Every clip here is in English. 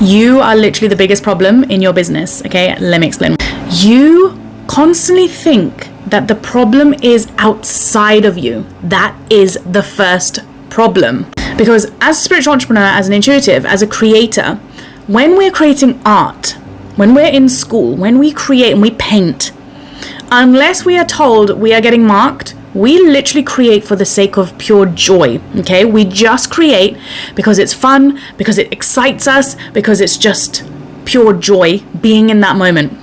You are literally the biggest problem in your business. Okay, let me explain. You constantly think that the problem is outside of you. That is the first problem. Because as a spiritual entrepreneur, as an intuitive, as a creator, when we're creating art, when we're in school, when we create and we paint, unless we are told we are getting marked, we literally create for the sake of pure joy, okay? We just create because it's fun, because it excites us, because it's just pure joy being in that moment.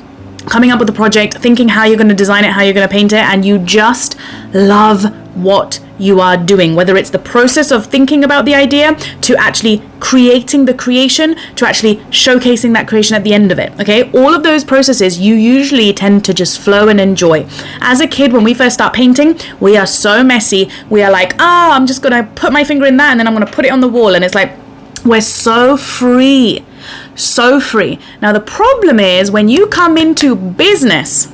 Coming up with a project, thinking how you're going to design it, how you're going to paint it, and you just love what you are doing, whether it's the process of thinking about the idea to actually creating the creation to actually showcasing that creation at the end of it. Okay, all of those processes you usually tend to just flow and enjoy. As a kid, when we first start painting, we are so messy. We are like, I'm just gonna put my finger in that and then I'm gonna put it on the wall, and it's like we're so free. So free. Now the problem is when you come into business,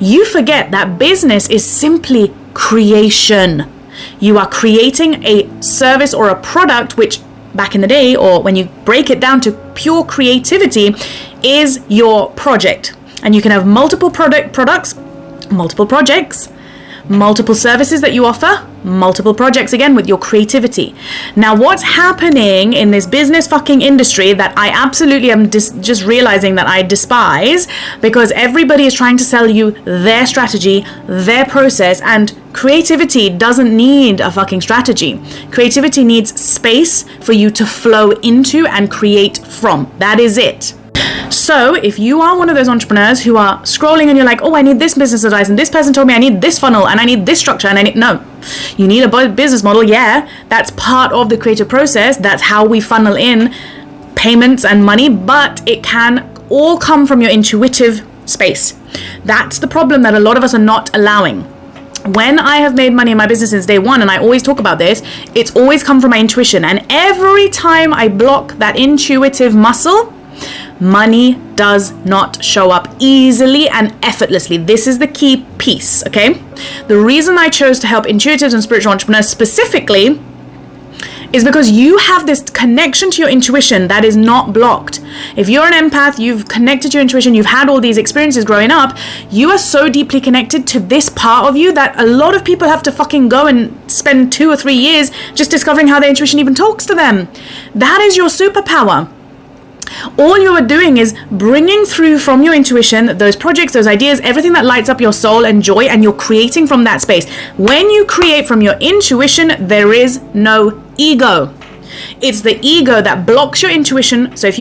you forget that business is simply creation. You are creating a service or a product, which back in the day, or when you break it down to pure creativity, is your project. And you can have multiple products, multiple projects, multiple services that you offer, multiple projects again with your creativity. Now what's happening in this business fucking industry that I absolutely am just realizing that I despise, because everybody is trying to sell you their strategy, their process, and creativity doesn't need a fucking strategy. Creativity needs space for you to flow into and create from. That is it. So if you are one of those entrepreneurs who are scrolling and you're like, I need this business advice and this person told me I need this funnel and I need this structure and no, you need a business model. Yeah, that's part of the creative process. That's how we funnel in payments and money, but it can all come from your intuitive space. That's the problem that a lot of us are not allowing. When I have made money in my business since day one, and I always talk about this, it's always come from my intuition. And every time I block that intuitive muscle, money does not show up easily and effortlessly. This is the key piece, okay? The reason I chose to help intuitives and spiritual entrepreneurs specifically is because you have this connection to your intuition that is not blocked. If you're an empath, you've connected to your intuition, you've had all these experiences growing up, you are so deeply connected to this part of you that a lot of people have to fucking go and spend 2 or 3 years just discovering how their intuition even talks to them. That is your superpower. All you are doing is bringing through from your intuition those projects, those ideas, everything that lights up your soul and joy, and you're creating from that space. When you create from your intuition, there is no ego. It's the ego that blocks your intuition. So if